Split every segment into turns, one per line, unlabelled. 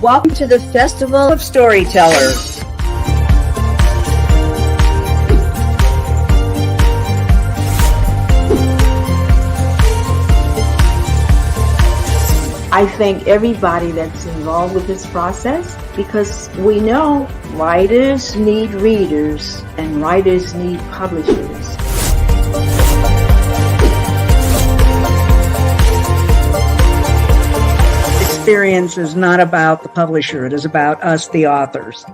Welcome to the Festival of Storytellers. I thank everybody that's involved with this process because we know writers need readers and writers need publishers.
Experience is not about the publisher, it is about us, the authors.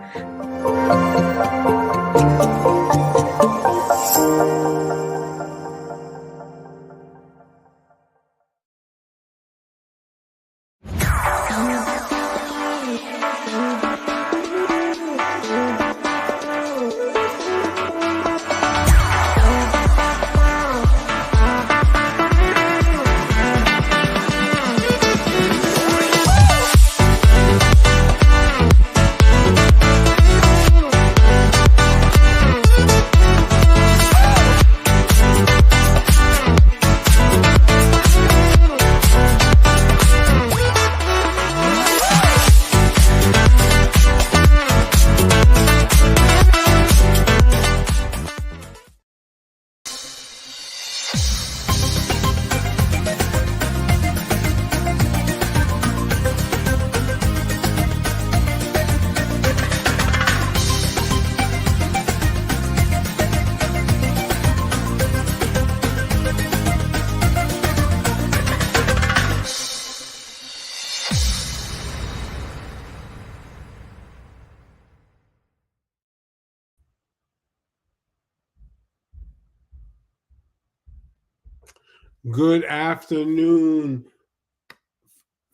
Good afternoon,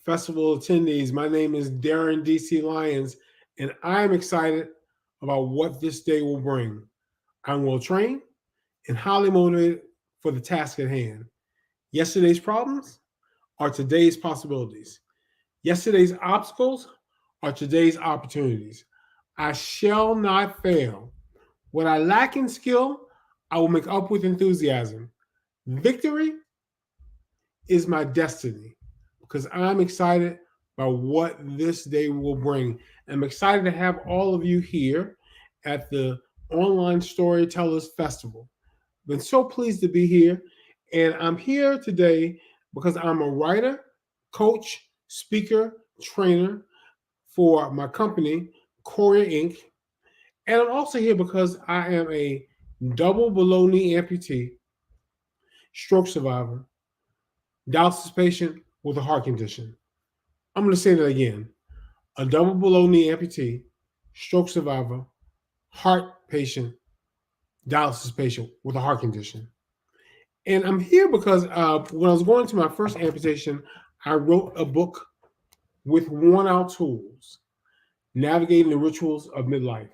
festival attendees. My name is Darren DC Lyons, and I'm excited about what this day will bring. I'm well trained and highly motivated for the task at hand. Yesterday's problems are today's possibilities. Yesterday's obstacles are today's opportunities. I shall not fail. What I lack in skill, I will make up with enthusiasm. Victory is my destiny because I'm excited about what this day will bring. I'm excited to have all of you here at the Online Storytellers Festival. Been so pleased to be here, and I'm here today because I'm a writer, coach, speaker, trainer for my company, Courier Inc. And I'm also here because I am a double below knee amputee, stroke survivor, dialysis patient with a heart condition. I'm going to say that again. A double below knee amputee, stroke survivor, heart patient, dialysis patient with a heart condition. And I'm here because when I was going to my first amputation, I wrote a book with worn out tools, Navigating the Rituals of Midlife.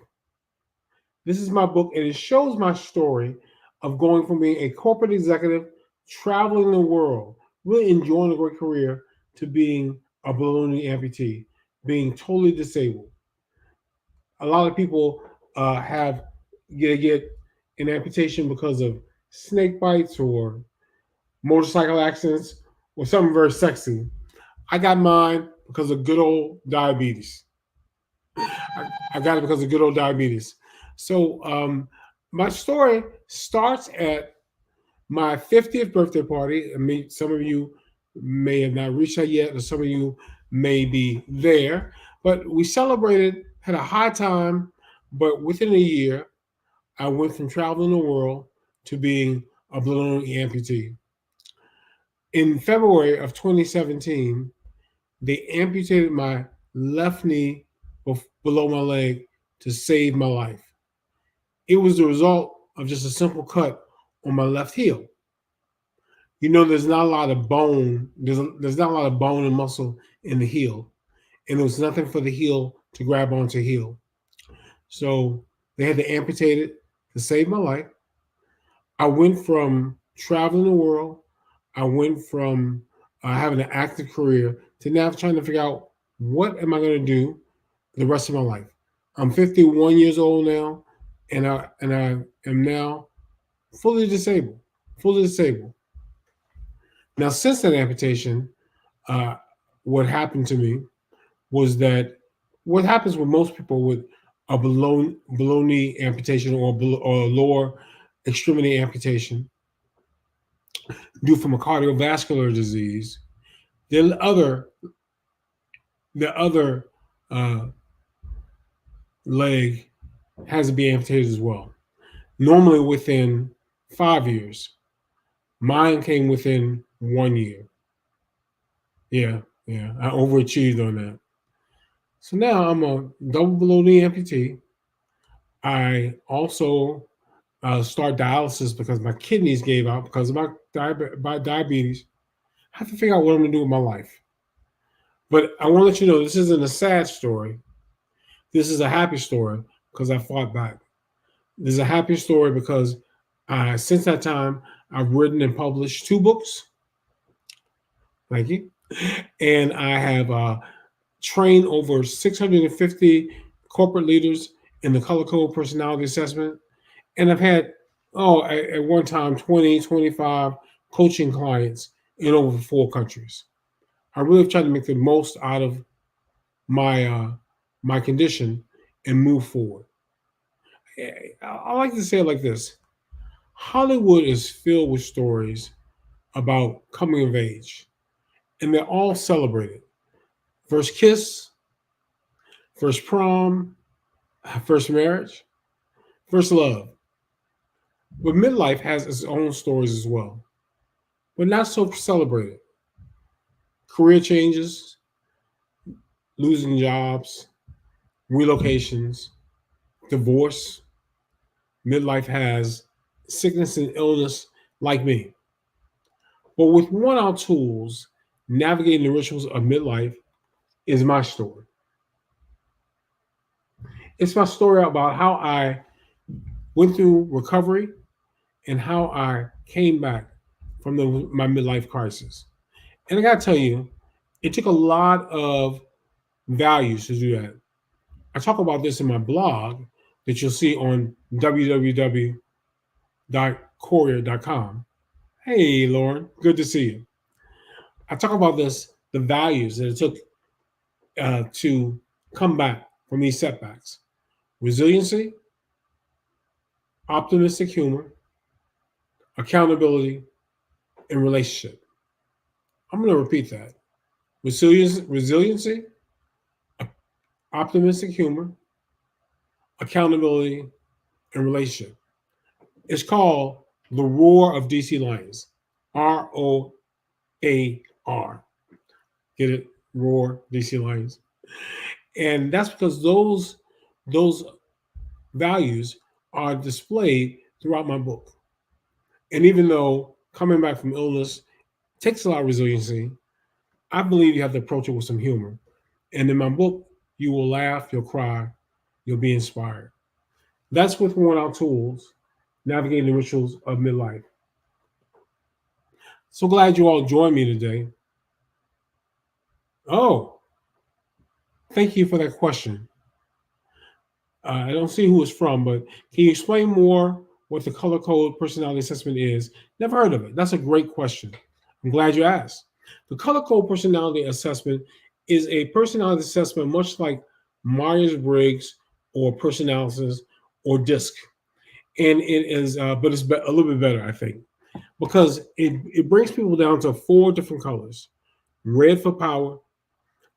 This is my book, and it shows my story of going from being a corporate executive, traveling the world, really enjoying a great career, to being a below knee amputee, being totally disabled. A lot of people get an amputation because of snake bites or motorcycle accidents or something very sexy. I got mine because of good old diabetes. I got it because of good old diabetes. So my story starts at my 50th birthday party. I mean, some of you may have not reached that yet, or some of you may be there. But we celebrated, had a high time, but within a year, I went from traveling the world to being a balloon amputee. In February of 2017, they amputated my left knee below my leg to save my life. It was the result of just a simple cut on my left heel. You know, there's not a lot of bone. There's not a lot of bone and muscle in the heel, and there was nothing for the heel to grab onto heal. So they had to amputate it to save my life. I went from traveling the world. I went from having an active career to now trying to figure out what am I going to do the rest of my life. I'm 51 years old now, and I am now fully disabled. Fully disabled. Now, since that amputation, what happened to me was that what happens with most people with a below knee amputation or lower extremity amputation due from a cardiovascular disease, the other uh, leg has to be amputated as well. Normally within 5 years. Mine came within 1 year. Yeah, yeah, I overachieved on that. So now I'm a double below knee amputee. I also start dialysis because my kidneys gave out because of my diabetes. I have to figure out what I'm going to do with my life. But I want to let you know this isn't a sad story. This is a happy story because I fought back. This is a happy story because since that time, I've written and published 2 books. Thank you. And I have trained over 650 corporate leaders in the color code personality assessment. And I've had, at one time, 20, 25 coaching clients in over 4 countries. I really tried to make the most out of my condition and move forward. I like to say it like this. Hollywood is filled with stories about coming of age, and they're all celebrated. First kiss, first prom, first marriage, first love. But midlife has its own stories as well, but not so celebrated. Career changes, losing jobs, relocations, divorce. Midlife has sickness and illness like me. But with 1-hour tools, navigating the rituals of midlife is my story. It's my story about how I went through recovery and how I came back from my midlife crisis. And I got to tell you, it took a lot of values to do that. I talk about this in my blog that you'll see on www.courier.com. Hey, Lauren, good to see you. I talk about the values that it took to come back from these setbacks: resiliency, optimistic humor, accountability, and relationship. I'm going to repeat that. Resiliency, optimistic humor, accountability, and relationship. It's called the Roar of DC Lyons. ROAR. Get it? Roar, DC Lyons. And that's because those values are displayed throughout my book. And even though coming back from illness takes a lot of resiliency, I believe you have to approach it with some humor. And in my book, you will laugh, you'll cry, you'll be inspired. That's with 1-hour tools, navigating the rituals of midlife. So glad you all joined me today. Oh, thank you for that question. I don't see who it's from, but can you explain more what the color code personality assessment is? Never heard of it. That's a great question. I'm glad you asked. The color code personality assessment is a personality assessment much like Myers-Briggs or Personalysis or DISC. And it is, but it's a little bit better, I think, because it brings people down to 4 different colors: red for power,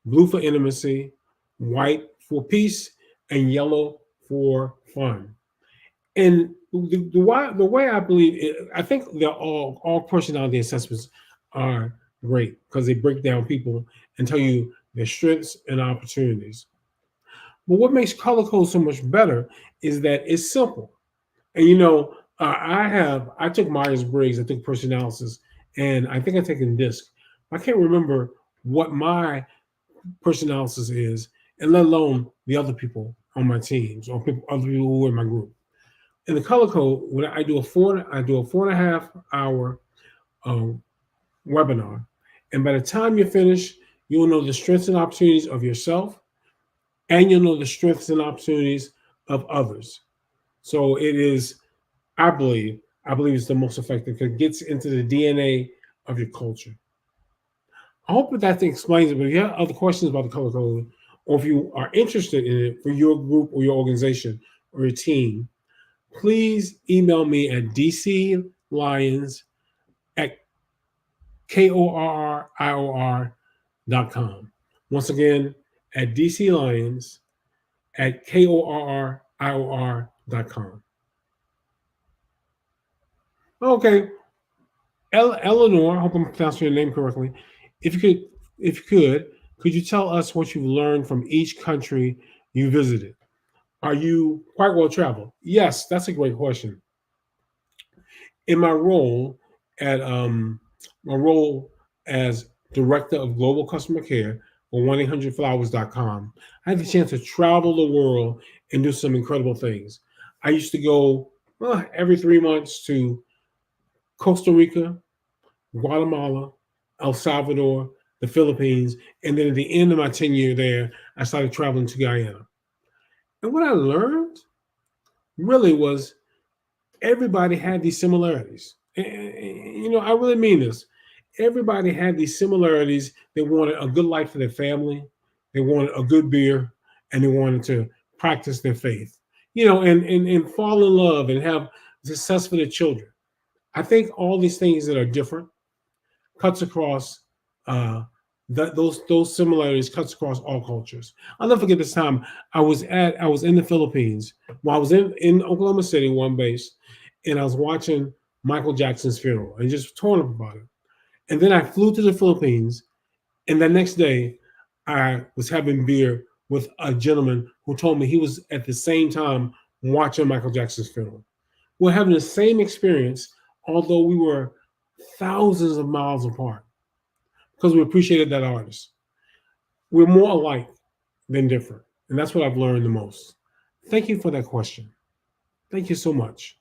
blue for intimacy, white for peace, and yellow for fun. And the way I believe it, I think they're all personality assessments are great because they break down people and tell you their strengths and opportunities. But what makes color code so much better is that it's simple. And I took Myers-Briggs, I took Personalysis, and I think I've taken DISC. I can't remember what my Personalysis is, and let alone the other people on my teams or other people who are in my group. In the color code, when I do a 4.5 hour webinar, and by the time you finish, you'll know the strengths and opportunities of yourself, and you'll know the strengths and opportunities of others. So it is, I believe it's the most effective because it gets into the DNA of your culture. I hope that explains it, but if you have other questions about the color code or if you are interested in it for your group or your organization or your team, please email me at dclyons at KORRIOR.com. Once again, at dclyons at KORRIOR.com. Okay, Eleanor, I hope I'm pronouncing your name correctly. If you could, could you tell us what you've learned from each country you visited? Are you quite well traveled? Yes, that's a great question. In my role at my role as director of global customer care for 1-800-Flowers.com, I had the chance to travel the world and do some incredible things. I used to go every 3 months to Costa Rica, Guatemala, El Salvador, the Philippines, and then at the end of my tenure there, I started traveling to Guyana. And what I learned really was everybody had these similarities. And, I really mean this. Everybody had these similarities. They wanted a good life for their family, they wanted a good beer, and they wanted to practice their faith, and fall in love and have success for their children. I think all these things that are different cuts across those similarities cuts across all cultures. I'll never forget this time I was in the Philippines. Well, I was in Oklahoma City, one base, and I was watching Michael Jackson's funeral and just torn up about it. And then I flew to the Philippines, and the next day I was having beer with a gentleman who told me he was at the same time watching Michael Jackson's funeral. We're having the same experience, although we were thousands of miles apart, because we appreciated that artist. We're more alike than different. And that's what I've learned the most. Thank you for that question. Thank you so much.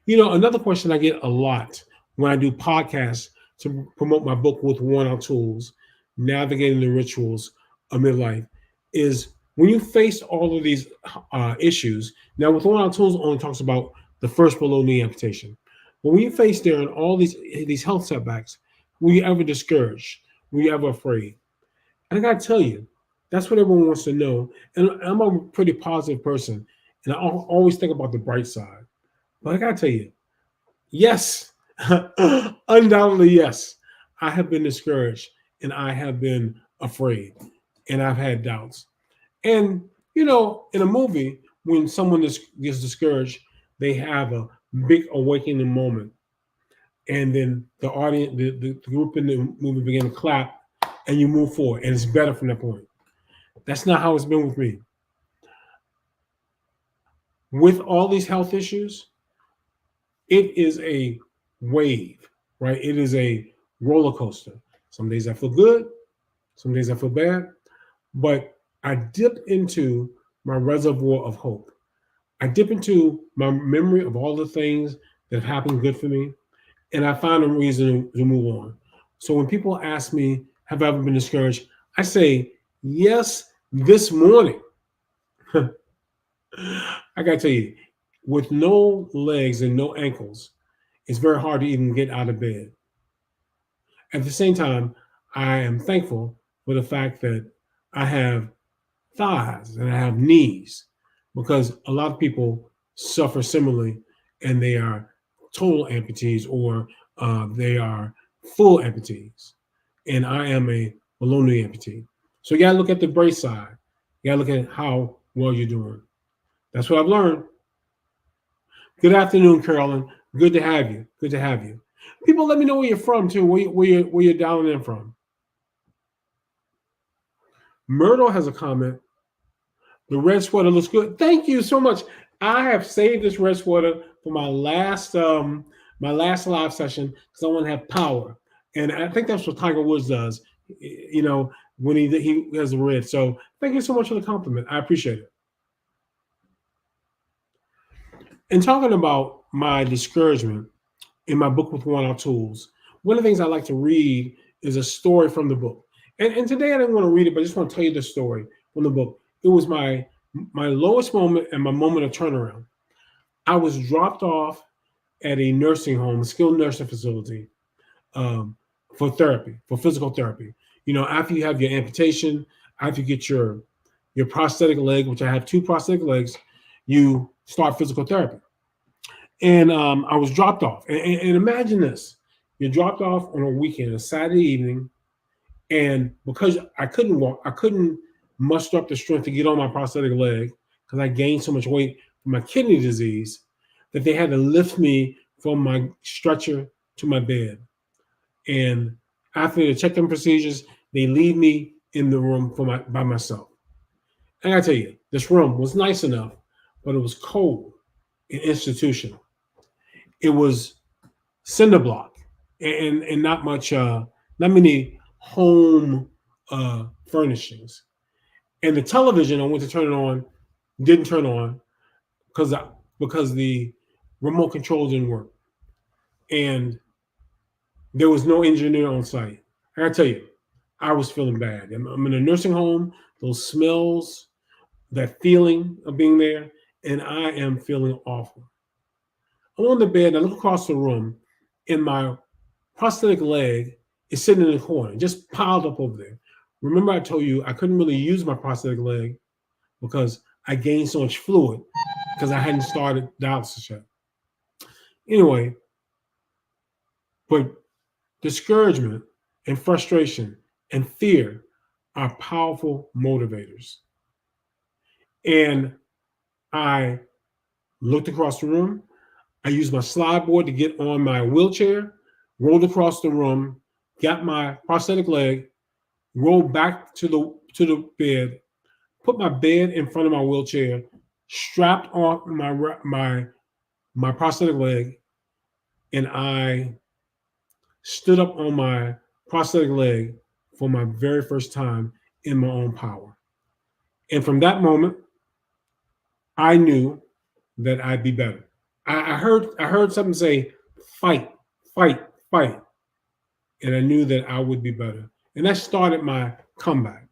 Another question I get a lot when I do podcasts to promote my book with worn-out tools, Navigating the Rituals of Midlife, is when you face all of these issues. Now, with worn-out tools, it only talks about the first below knee amputation. But when you face there and all these health setbacks, were you ever discouraged? Were you ever afraid? And I got to tell you, that's what everyone wants to know. And I'm a pretty positive person, and I always think about the bright side. But I got to tell you, yes, undoubtedly, yes, I have been discouraged, and I have been afraid, and I've had doubts. And, in a movie, when someone gets discouraged, they have a big awakening moment. And then the audience, the group in the movie begin to clap, and you move forward, and it's better from that point. That's not how it's been with me. With all these health issues, it is a wave, right? It is a roller coaster. Some days I feel good, some days I feel bad, but I dip into my reservoir of hope. I dip into my memory of all the things that have happened good for me, and I find a reason to move on. So when people ask me, have I ever been discouraged? I say, yes, this morning. I got to tell you, with no legs and no ankles, it's very hard to even get out of bed. At the same time, I am thankful for the fact that I have thighs and I have knees, because a lot of people suffer similarly and they are total amputees, or they are full amputees. And I am a below knee amputee. So you got to look at the brace side. You got to look at how well you're doing. That's what I've learned. Good afternoon, Carolyn. Good to have you. Good to have you. People, let me know where you're from too. Where you're dialing in from. Myrtle has a comment. The red sweater looks good. Thank you so much. I have saved this red sweater for my last live session because I want to have power, and I think that's what Tiger Woods does. When he has the red. So thank you so much for the compliment. I appreciate it. And talking about my discouragement in my book with worn-out tools, one of the things I like to read is a story from the book. And today I didn't want to read it, but I just want to tell you the story from the book. It was my lowest moment and my moment of turnaround. I was dropped off at a nursing home, a skilled nursing facility, for therapy, for physical therapy. After you have your amputation, after you get your prosthetic leg, which I have 2 prosthetic legs, you start physical therapy. And I was dropped off. And imagine this: you're dropped off on a weekend, a Saturday evening, and because I couldn't walk, I couldn't muster up the strength to get on my prosthetic leg because I gained so much weight from my kidney disease that they had to lift me from my stretcher to my bed. And after the check-in procedures, they leave me in the room by myself. And I tell you, this room was nice enough, but it was cold and institutional. It was cinder block and not much, not many home furnishings. And the television, I went to turn it on, didn't turn on because the remote control didn't work, and there was no engineer on site. I gotta tell you, I was feeling bad. I'm in a nursing home. Those smells, that feeling of being there, and I am feeling awful. I'm on the bed, and I look across the room, and my prosthetic leg is sitting in the corner, just piled up over there. Remember, I told you I couldn't really use my prosthetic leg because I gained so much fluid because I hadn't started dialysis yet. Anyway, but discouragement and frustration and fear are powerful motivators. And I looked across the room. I used my slide board to get on my wheelchair, rolled across the room, got my prosthetic leg, rolled back to the bed, put my bed in front of my wheelchair, strapped on my prosthetic leg, and I stood up on my prosthetic leg for my very first time in my own power. And from that moment, I knew that I'd be better. I heard something say, fight, fight, fight. And I knew that I would be better. And that started my comeback.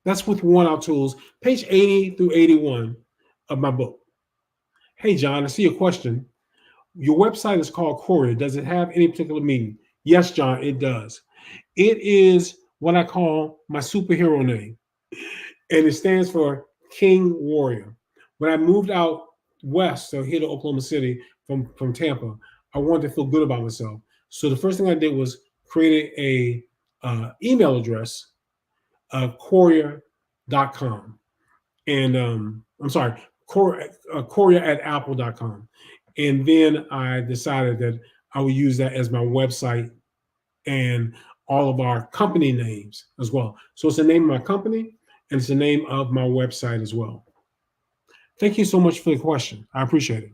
That's with Worn Out Tools, page 80 through 81 of my book. Hey, John, I see a question. Your website is called Courier. Does it have any particular meaning? Yes, John, it does. It is what I call my superhero name. And it stands for King Warrior. When I moved out west, so here to Oklahoma City from Tampa, I wanted to feel good about myself. So the first thing I did was create a email address, courier.com. And I'm sorry, courier@apple.com. And then I decided that I would use that as my website and all of our company names as well. So it's the name of my company and it's the name of my website as well. Thank you so much for the question. I appreciate it.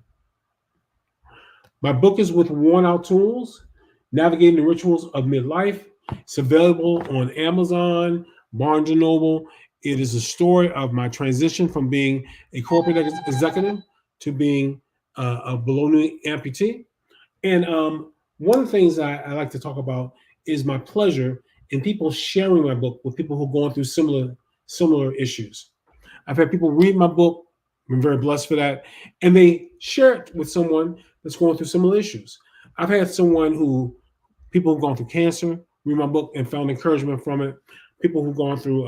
My book is with Worn Out Tools, Navigating the Rituals of Midlife. It's available on Amazon, Barnes & Noble. It is a story of my transition from being a corporate executive to being a below-knee amputee. And one of the things I like to talk about is my pleasure in people sharing my book with people who are going through similar issues. I've had people read my book. I'm very blessed for that. And they share it with someone that's going through similar issues. I've had people who've gone through cancer, read my book and found encouragement from it. People who've gone through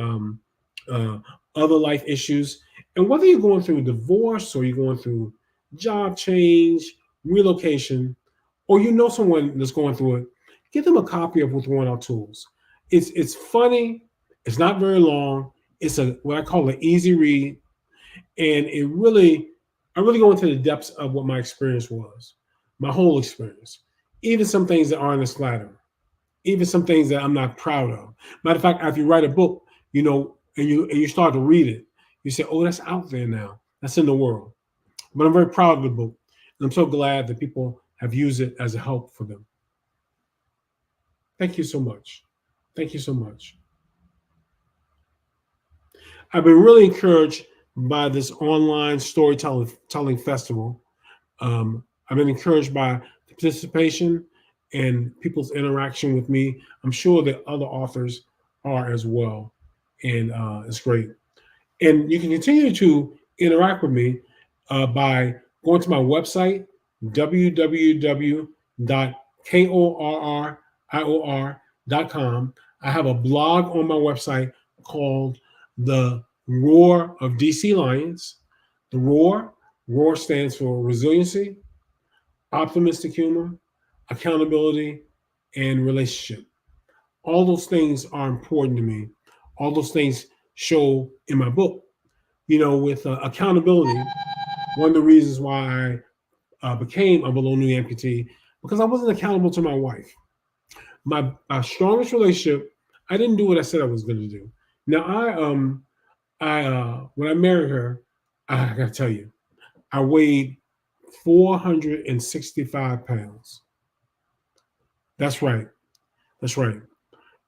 other life issues. And whether you're going through a divorce or you're going through job change, relocation, or you know someone that's going through it, give them a copy of With Worn Out Tools. It's funny. It's not very long. It's what I call an easy read. And I really go into the depths of what my experience was, my whole experience, even some things that aren't as flattering, even some things that I'm not proud of. Matter of fact, if you write a book, and you start to read it, you say, oh, that's out there now. That's in the world. But I'm very proud of the book. And I'm so glad that people have used it as a help for them. Thank you so much. Thank you so much. I've been really encouraged by this online storytelling festival. I've been encouraged by the participation and people's interaction with me. I'm sure that other authors are as well. And it's great. And you can continue to interact with me by going to my website, www.korrior.com. I have a blog on my website called the Roar of DC Lions. The Roar stands for resiliency, optimistic humor, accountability, and relationship. All those things are important to me. All those things show in my book. With accountability, one of the reasons why I became a below knee amputee, because I wasn't accountable to my wife. My strongest relationship, I didn't do what I said I was going to do. Now I when I married her, I got to tell you, I weighed 465 pounds. That's right. That's right.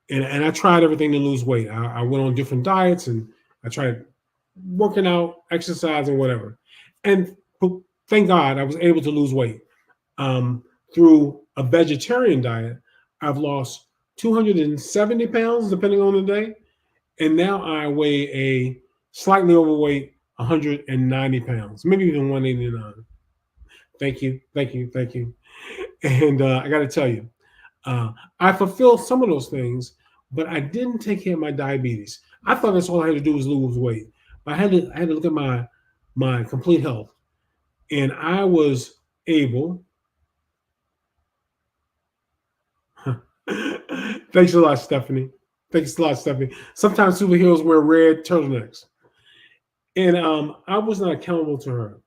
And I tried everything to lose weight. I went on different diets and I tried working out, exercising, whatever. And thank God I was able to lose weight. Through a vegetarian diet, I've lost 270 pounds, depending on the day. And now I weigh a slightly overweight 190 pounds, maybe even 189. Thank you. Thank you. Thank you. And I got to tell you, I fulfilled some of those things, but I didn't take care of my diabetes. I thought that's all I had to do was lose weight. But I had to look at my complete health, and I was able. Thanks a lot, Stephanie. Thanks a lot, Stephanie. Sometimes superheroes wear red turtlenecks, and I was not accountable to her.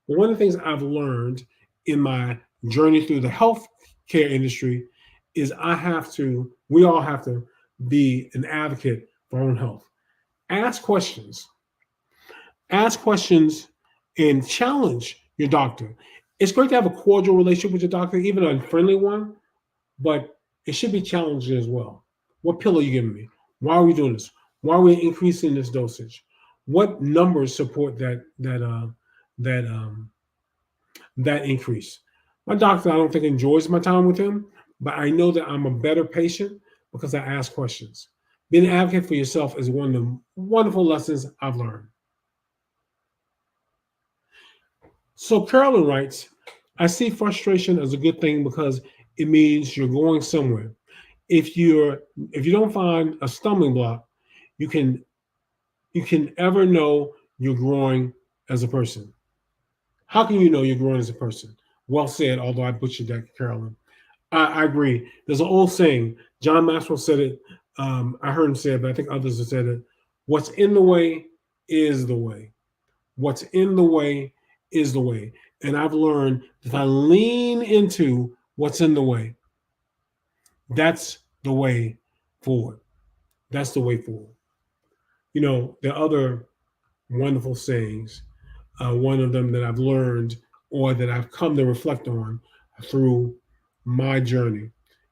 But one of the things I've learned in my journey through the health care industry is we all have to be an advocate for our own health. Ask questions. Ask questions and challenge your doctor. It's great to have a cordial relationship with your doctor, even a friendly one, but it should be challenging as well. What pill are you giving me? Why are we doing this? Why are we increasing this dosage? What numbers support that increase? My doctor, I don't think enjoys my time with him, but I know that I'm a better patient because I ask questions. Being an advocate for yourself is one of the wonderful lessons I've learned. So Carolyn writes, I see frustration as a good thing because it means you're going somewhere. If you don't find a stumbling block, you can ever know you're growing as a person. How can you know you're growing as a person? Well said, although I butchered that, Carolyn. I agree. There's an old saying. John Maxwell said it. I heard him say it, but I think others have said it. What's in the way is the way. What's in the way is the way. And I've learned that if I lean into what's in the way, that's the way forward. That's the way forward. There are other wonderful sayings. One of them that I've learned or that I've come to reflect on through my journey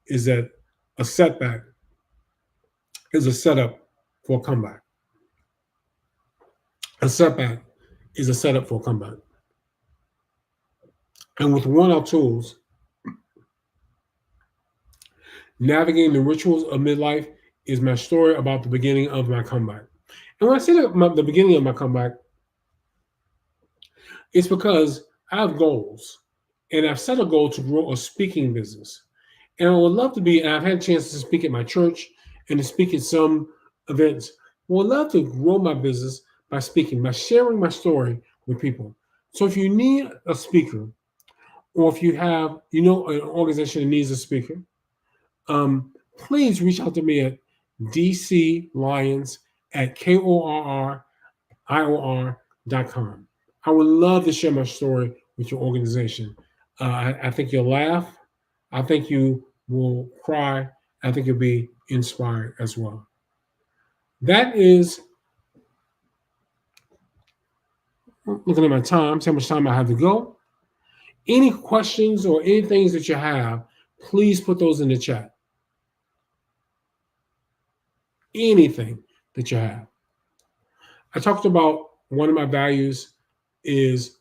is that a setback is a setup for a comeback. A setback is a setup for a comeback. And with one of our tools, navigating the rituals of midlife is my story about the beginning of my comeback. And when I say the beginning of my comeback, it's because I have goals. And I've set a goal to grow a speaking business. And I would love to and I've had a chance to speak at my church and to speak at some events. I would love to grow my business by speaking, by sharing my story with people. So if you need a speaker, or if you have, an organization that needs a speaker, please reach out to me at dclions@korrior.com. I would love to share my story with your organization. I think you'll laugh. I think you will cry. I think you'll be inspired as well. That is, looking at my time, see how much time I have to go. Any questions or any things that you have, please put those in the chat. Anything that you have. I talked about one of my values is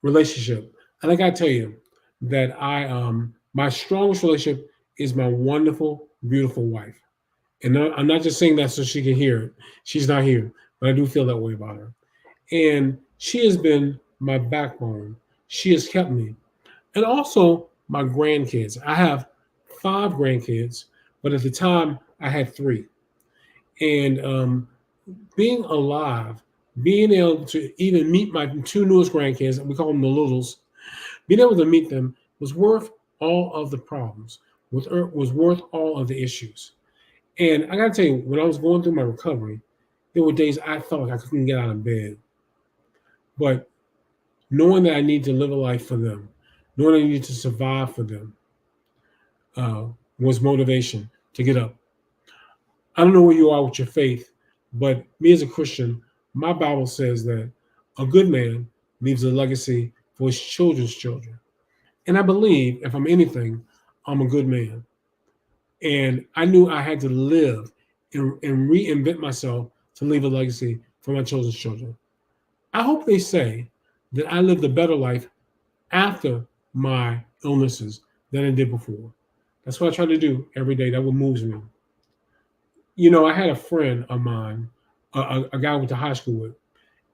relationship. And I got to tell you that my strongest relationship is my wonderful, beautiful wife. And I'm not just saying that so she can hear it. She's not here, but I do feel that way about her. And she has been my backbone. She has kept me. And also my grandkids. I have 5 grandkids, but at the time I had 3. And being alive, being able to even meet my two newest grandkids, we call them the littles, being able to meet them was worth all of the problems, was worth all of the issues. And I gotta tell you, when I was going through my recovery, there were days I felt like I couldn't get out of bed. But knowing that I need to live a life for them, knowing I need to survive for them, was motivation to get up. I don't know where you are with your faith, but me as a Christian, my Bible says that a good man leaves a legacy for his children's children. And I believe, if I'm anything, I'm a good man. And I knew I had to live and reinvent myself to leave a legacy for my children's children. I hope they say that I lived a better life after my illnesses than I did before. That's what I try to do every day. That what moves me. You know, I had a friend of mine, a guy I went to high school with,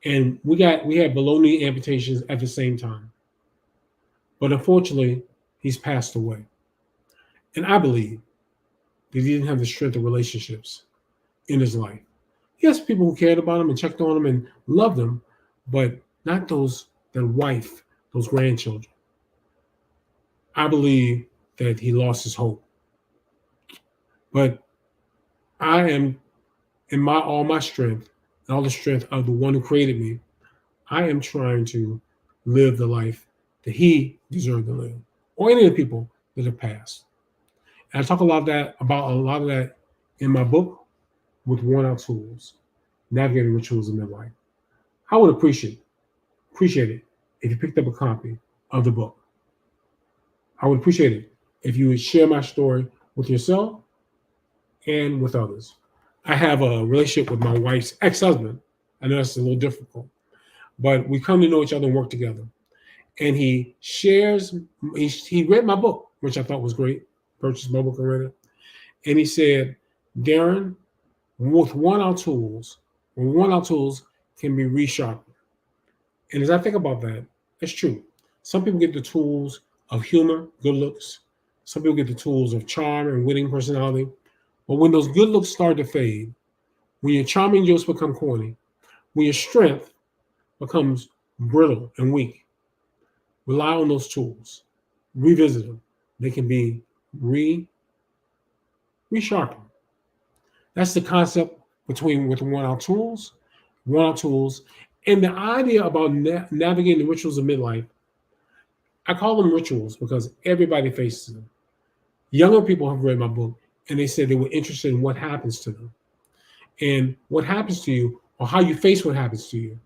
and we had below knee amputations at the same time. But unfortunately, he's passed away. And I believe that he didn't have the strength of relationships in his life. He has people who cared about him and checked on him and loved him, but not that wife, those grandchildren. I believe that he lost his hope. But I am, in all my strength and all the strength of the one who created me, I am trying to live the life that he deserved to live, or any of the people that have passed. And I talk about a lot of that in my book with Worn Out Tools, Navigating Rituals in Midlife. I would appreciate it if you picked up a copy of the book. I would appreciate it if you would share my story with yourself and with others. I have a relationship with my wife's ex-husband. I know that's a little difficult, but we come to know each other and work together. And he read my book, which I thought was great. Purchased my book and read it. And he said, Darren, with worn out tools can be resharpened. And as I think about that, it's true. Some people get the tools of humor, good looks. Some people get the tools of charm and winning personality. But when those good looks start to fade, when your charming jokes become corny, when your strength becomes brittle and weak, rely on those tools. Revisit them. They can be resharpened. That's the concept with worn out tools, and the idea about navigating the rituals of midlife. I call them rituals because everybody faces them. Younger people have read my book and they said they were interested in what happens to them. And what happens to you, or how you face what happens to you,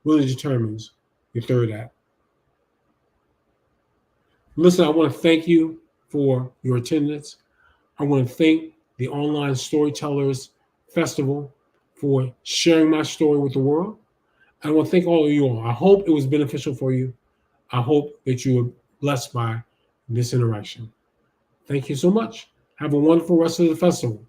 really determines your third act. Listen, I want to thank you for your attendance. I want to thank the Online Storytellers Festival for sharing my story with the world. I want to thank all of you all. I hope it was beneficial for you. I hope that you were blessed by this interaction. Thank you so much. Have a wonderful rest of the festival.